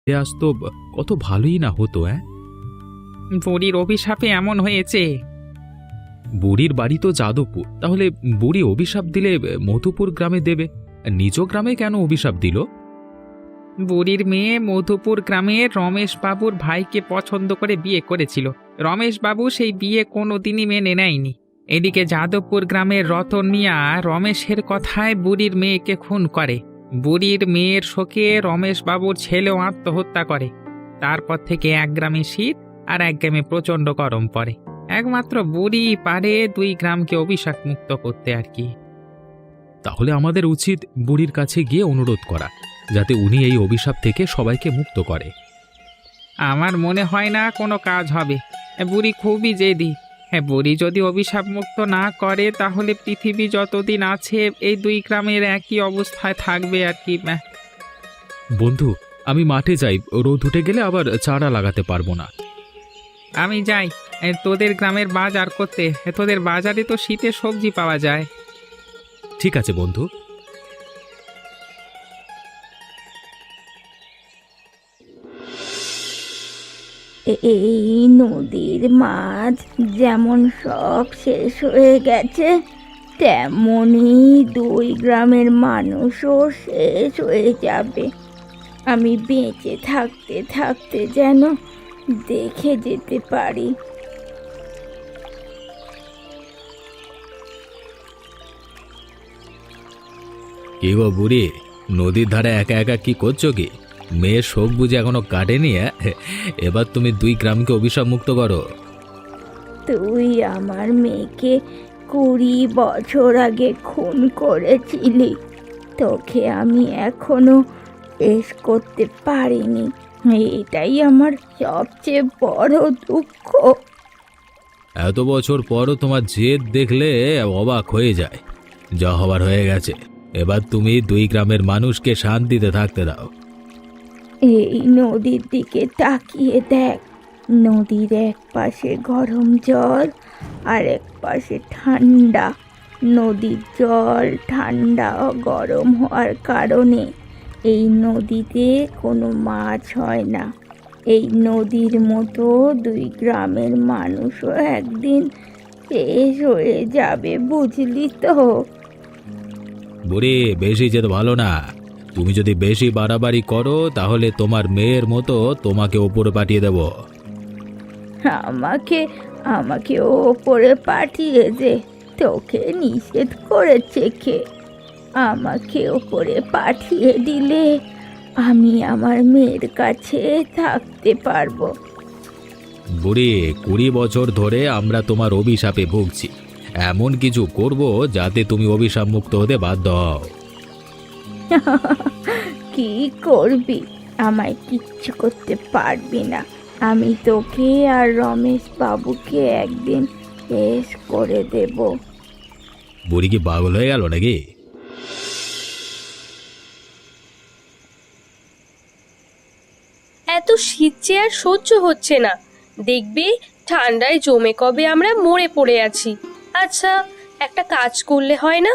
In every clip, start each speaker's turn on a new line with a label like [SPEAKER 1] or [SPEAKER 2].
[SPEAKER 1] আসতো কত ভালোই না হতো।
[SPEAKER 2] বুড়ির অভিশাপে এমন হয়েছে।
[SPEAKER 1] বুড়ির বাড়ি তো যাদবপুর, তাহলে বুড়ি অভিশাপ দিলে মধুপুর গ্রামে দেবে, নিজ গ্রামে কেন অভিশাপ দিল?
[SPEAKER 2] বুড়ির মেয়ে মধুপুর গ্রামের রমেশ বাবুর ভাইকে পছন্দ করে বিয়ে করেছিল। রমেশ বাবু সেই বিয়ে কোনোদিনই মেনে নেয়নি। এদিকে যাদবপুর গ্রামের রতন মিয়া রমেশের কথায় বুড়ির মেয়েকে খুন করে। বুড়ির মেয়ের শোকে রমেশ বাবুর ছেলেও আত্মহত্যা করে। তারপর থেকে এক গ্রামে শীত আর এক গ্রামে প্রচণ্ড গরম পড়ে। একমাত্র বুড়ি পারে দুই গ্রামকে অভিশাপ মুক্ত করতে আর কি।
[SPEAKER 1] তাহলে আমাদের উচিত বুড়ির কাছে গিয়ে অনুরোধ করা, যাতে উনি এই অভিশাপ থেকে সবাইকে মুক্ত করে।
[SPEAKER 2] আমার মনে হয় না কোনো কাজ হবে। বুড়ি খুবই জেদি। বুড়ি যদি অভিশাপ মুক্ত না করে তাহলে পৃথিবী যতদিন আছে এই দুই গ্রামের একই অবস্থায় থাকবে আর কি।
[SPEAKER 1] বন্ধু, আমি মাঠে যাই, রোদ উঠে গেলে আবার চারা লাগাতে পারবো না।
[SPEAKER 2] আমি যাই তোদের গ্রামের বাজার করতে। তোদের বাজারে তো শীতের সবজি পাওয়া যায়।
[SPEAKER 1] ঠিক আছে বন্ধু।
[SPEAKER 3] এই নদীর মাছ যেমন সব শেষ হয়ে গেছে, তেমনি দুই গ্রামের মানুষও শেষ হয়ে যাবে। আমি বেঁচে থাকতে থাকতে যেন দেখে যেতে পারি।
[SPEAKER 1] কি গো বুড়ি, নদীর ধারে একা একা কি করছো কি? মেয়ের শোক বুঝে এখনো কাটেনি? এবার তুমি দুই গ্রামকে অভিশাপ মুক্ত করো।
[SPEAKER 3] তুই আমার মেয়েকে 20 বছর আগে খুন করেছিলি। তোকে আমি এখনো পেশ করতে পারিনি, এটাই আমার সবচেয়ে বড় দুঃখ।
[SPEAKER 1] এত বছর পরও তোমার জেদ দেখলে অবাক হয়ে যায়। যা হবার হয়ে গেছে, এবার তুমি দুই গ্রামের মানুষকে শান্তিতে থাকতে দাও।
[SPEAKER 3] এই নদীর দিকে তাকিয়ে দেখ। নদীর এক পাশে গরম জল আর এক পাশে ঠান্ডা। নদীর জল ঠান্ডা ও গরম হওয়ার কারণে এই নদীতে কোনো মাছ হয় না। এই নদীর মতো দুই গ্রামের মানুষও একদিন শেষ হয়ে যাবে, বুঝলি তো?
[SPEAKER 1] বুড়ি, বেশি যেতে ভালো না। তুমি যদি বেশি বাড়াবাড়ি করো তাহলে তোমার মেয়ের মতো তোমাকে ওপরে পাঠিয়ে দেব।
[SPEAKER 3] আমাকে আমাকে ওপরে পাঠিয়ে দে। তোকে নিষেধ করেছে কে? আমাকে ওপরে পাঠিয়ে দিলে আমি আমার মেয়ের কাছে থাকতে পারবো।
[SPEAKER 1] বুড়ি, 20 বছর ধরে আমরা তোমার অভিশাপে ভুগছি। এমন কিছু করব যাতে তুমি অভিশাপ মুক্ত হতে বাধ্য হও।
[SPEAKER 3] কি করবি? আমায় কিচ্ছু করতে পারবি না। আমি তোকে আর রমেশ বাবুকে একদিন শেষ করে দেব।
[SPEAKER 1] বুড়ি কি পাগল হয়ে গেল নাকি?
[SPEAKER 4] এত শীত যে আর সহ্য হচ্ছে না। দেখবি ঠান্ডায় জমে কবে আমরা মরে পড়ে আছি। আচ্ছা, একটা কাজ করলে হয় না?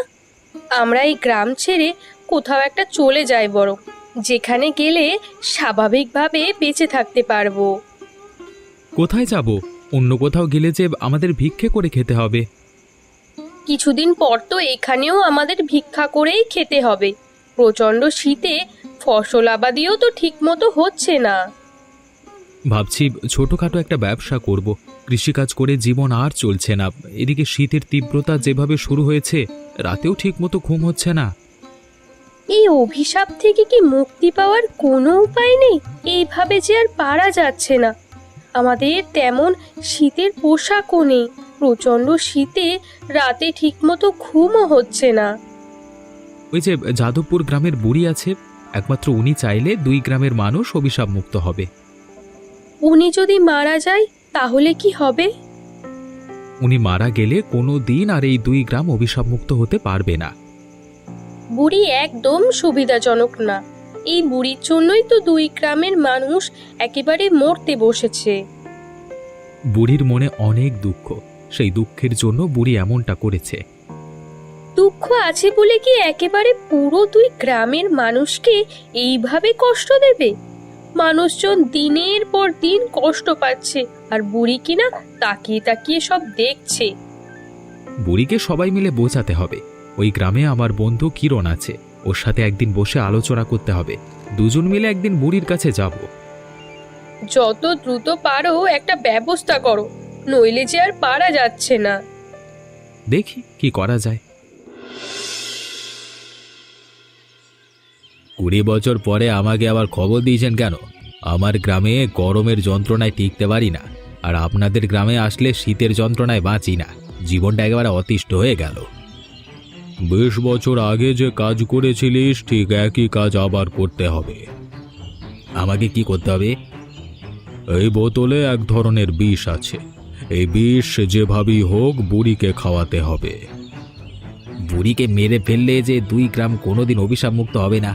[SPEAKER 4] আমরা এই গ্রাম ছেড়ে কোথাও একটা চলে যাই বরং, যেখানে গেলে স্বাভাবিকভাবে বেঁচে থাকতে পারবো।
[SPEAKER 1] কোথায় যাব? অন্য কোথাও গেলে যে আমাদের ভিক্ষে করে খেতে হবে।
[SPEAKER 4] কিছুদিন পর তো এখানেও আমাদের ভিক্ষা করেই খেতে হবে। প্রচণ্ড শীতে ফসল আবাদিও তো ঠিক মতো হচ্ছে না।
[SPEAKER 1] ভাবছি ছোটখাটো একটা ব্যবসা করব। কৃষিকাজ করে জীবন আর চলছে না। এদিকে শীতের তীব্রতা যেভাবে শুরু হয়েছে, রাতেও ঠিক মতো ঘুম হচ্ছে না।
[SPEAKER 4] এই অভিশাপ থেকে কি মুক্তি পাওয়ার কোনো উপায় নেই? এইভাবে যে আর পারা যাচ্ছে না। আমাদের তেমন শীতের পোশাকও নেই। প্রচণ্ড শীতে রাতে ঠিকমতো ঘুমও হচ্ছে না।
[SPEAKER 1] ওই যে যাদবপুর গ্রামের বুড়ি আছে, একমাত্র উনি চাইলে দুই গ্রামের মানুষ অভিশাপ মুক্ত হবে।
[SPEAKER 4] উনি যদি মারা যায় তাহলে কি হবে?
[SPEAKER 1] উনি মারা গেলে কোনো দিন আর এই দুই গ্রাম অভিশাপ মুক্ত হতে পারবে না।
[SPEAKER 4] বুড়ি একদম সুবিধাজনক না। এই বুড়ির জন্যই তো দুই গ্রামের মানুষ একেবারে মরতে বসেছে।
[SPEAKER 1] বুড়ির মনে অনেক দুঃখ, সেই দুঃখের জন্য বুড়ি এমনটা করেছে।
[SPEAKER 4] দুঃখ আছে বলে কি একেবারে পুরো দুই গ্রামের মানুষকে এইভাবে কষ্ট দেবে? মানুষজন দিনের পর দিন কষ্ট পাচ্ছে, আর বুড়ি কিনা তাকিয়ে তাকিয়ে সব দেখছে।
[SPEAKER 1] বুড়িকে সবাই মিলে বোঝাতে হবে। ওই গ্রামে আমার বন্ধু কিরণ আছে, ওর সাথে একদিন বসে আলোচনা করতে হবে। দুজন মিলে একদিন বুড়ির কাছে যাব।
[SPEAKER 4] যত দ্রুত পারো একটা ব্যবস্থা করো, নইলে যে আর পারা যাচ্ছে না।
[SPEAKER 1] দেখি কি করা যায়। 20 বছর পরে আমাকে আবার খবর দিয়েছেন কেন? আমার গ্রামে গরমের যন্ত্রণায় টিকতে পারি না, আর আপনাদের গ্রামে আসলে শীতের যন্ত্রণায় বাঁচি না। জীবনটা একেবারে অতিষ্ঠ হয়ে গেল। 20 বছর আগে যে কাজ করেছিলিস ঠিক একই কাজ আবার করতে হবে। আমাকে কি করতে হবে? এই বোতলে এক ধরনের বিষ আছে, এই বিষ যেভাবেই হোক বুড়িকে খাওয়াতে হবে। বুড়িকে মেরে ফেললে যে 2 গ্রাম কোনোদিন অভিশাপ মুক্ত হবে না।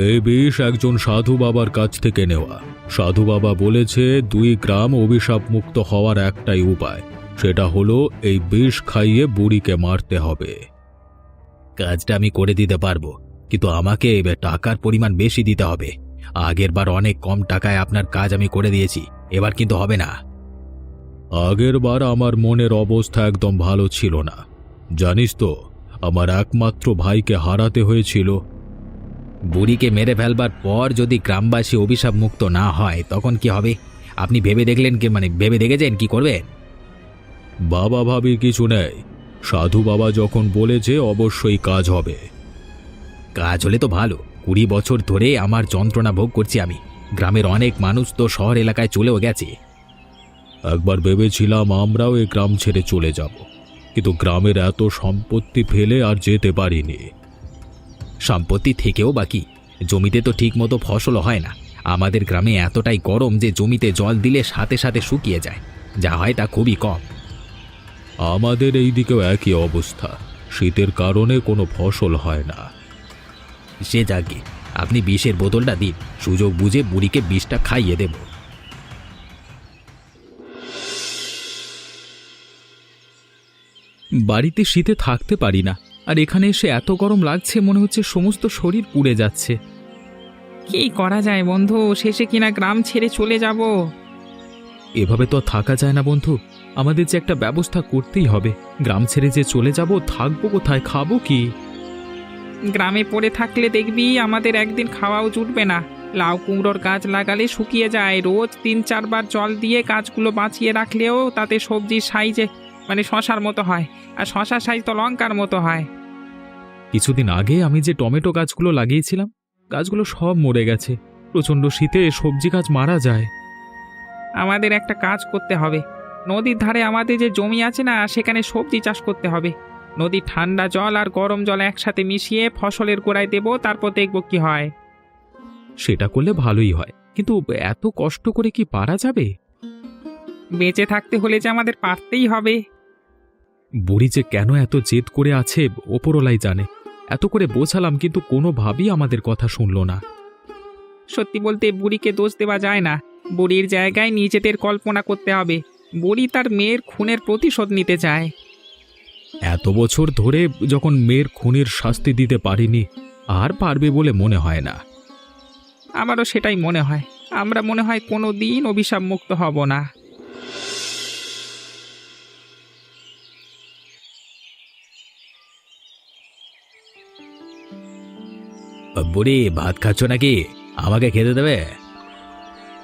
[SPEAKER 1] এই বিষ একজন সাধু বাবার কাছ থেকে নেওয়া। সাধু বাবা বলেছে 2 গ্রাম অভিশাপ মুক্ত হওয়ার একটাই উপায়, সেটা হলো এই বিষ খাইয়ে বুড়িকে মারতে হবে। কাজটা আমি করে দিতে পারবো, কিন্তু আমাকে টাকার পরিমাণ বেশি দিতে হবে। আগের বার অনেক কম টাকায় আপনার কাজ আমি করে দিয়েছি, এবার কিন্তু হবে না। আগের বার আমার মনের অবস্থা একদম ভালো ছিল না, জানিস তো, আমার একমাত্র ভাইকে হারাতে হয়েছিল। বুড়িকে মেরে ফেলবার পর যদি গ্রামবাসী অভিশাপ মুক্ত না হয় তখন কি হবে? আপনি ভেবে দেখলেন কি, ভেবে দেখেছেন কি করবেন? বাবা ভাবি কিছু নেই, সাধু বাবা যখন বলেছে অবশ্যই কাজ হবে। কাজ হলে তো ভালো। 20 বছর ধরে আমার যন্ত্রণা ভোগ করছি আমি। গ্রামের অনেক মানুষ তো শহর এলাকায় চলেও গেছে। একবার ভেবেছিলাম আমরাও এই গ্রাম ছেড়ে চলে যাব, কিন্তু গ্রামের এত সম্পত্তি ফেলে আর যেতে পারিনি। সম্পত্তি থেকেও বাকি, জমিতে তো ঠিক মতো ফসল হয় না। আমাদের গ্রামে এতটাই গরম যে জমিতে জল দিলে সাথে সাথে শুকিয়ে যায়, যা হয় তা খুবই কম। আমাদের এই দিকেও একই অবস্থা, শীতের কারণে কোনো ফসল হয় না। সে যাকে, আপনি বিষের বোতলটা দিন, সুযোগ বুঝে বুড়িকে বিষটা খাইয়ে দেব। বাড়িতে শীতে থাকতে পারি না, আর এখানে এসে এত গরম লাগছে, মনে হচ্ছে সমস্ত শরীর পুড়ে যাচ্ছে।
[SPEAKER 2] কি করা যায় বন্ধু, শেষে কিনা গ্রাম ছেড়ে চলে যাব।
[SPEAKER 1] এভাবে তো থাকা যায় না বন্ধু, আমাদের যে একটা ব্যবস্থা করতেই হবে। গ্রাম ছেড়ে যে চলে যাব, থাকবো কোথায়, খাবো কি?
[SPEAKER 2] গ্রামে পড়ে থাকলে দেখবি আমাদের একদিন খাওয়াও জুটবে না। লাউ কুমড়োর গাছ লাগালে শুকিয়ে যায়, রোজ 3-4 বার জল দিয়ে গাছগুলো বাঁচিয়ে রাখলেও তাতে সবজির সাইজে শশার মতো হয়, আর শশার সাইজ তো লঙ্কার মতো হয়।
[SPEAKER 1] কিছুদিন আগে আমি যে টমেটো গাছগুলো লাগিয়েছিলাম, গাছগুলো সব মরে গেছে। প্রচণ্ড শীতে সবজি গাছ মারা যায়।
[SPEAKER 2] আমাদের একটা কাজ করতে হবে। নদীর ধারে আমাদের যে জমি আছে না, সেখানে সবজি চাষ করতে হবে। নদীর ঠান্ডা জল আর গরম জল একসাথে মিশিয়ে ফসলের গোড়ায় দেব, তারপর দেখব কি হয়।
[SPEAKER 1] সেটা করলে ভালোই হয়, কিন্তু এত কষ্ট করে কি পারা যাবে?
[SPEAKER 2] বেঁচে থাকতে হলে যে আমাদের পারতেই হবে।
[SPEAKER 1] বুড়ি যে কেন এত জেদ করে আছে ওপরওয়ালাই জানে। এত করে বোঝালাম, কিন্তু কোনোভাবেই আমাদের কথা শুনল না।
[SPEAKER 2] সত্যি বলতে বুড়িকে দোষ দেওয়া যায় না, বুড়ির জায়গায় নিজেদের কল্পনা করতে হবে। বুড়ি তার মেয়ের খুনের প্রতিশোধ নিতে চায়।
[SPEAKER 1] এত বছর ধরে যখন মেয়ের খুনের শাস্তি দিতে পারিনি, আর পারবে বলে মনে হয় না।
[SPEAKER 2] আমারও সেটাই মনে হয়। আমরা মনে হয় কোনো দিন অভিশাপ মুক্ত হব না।
[SPEAKER 1] বুড়ি, ভাত খাচ্ছ নাকি? আমাকে খেতে দেবে?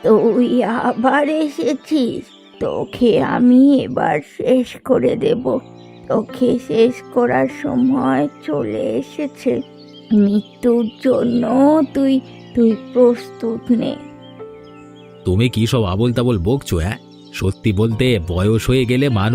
[SPEAKER 3] তুই আবার এসেছিস, তোকে আমি এবার শেষ করে দেব। তোকে শেষ করার সময় চলে এসেছে। মৃত্যুর জন্য তুই তুই প্রস্তুত নে।
[SPEAKER 1] তুমি কি সব আবোল তাবোল বকছো? সত্যি বলতে বয়স হয়ে গেলে মানুষ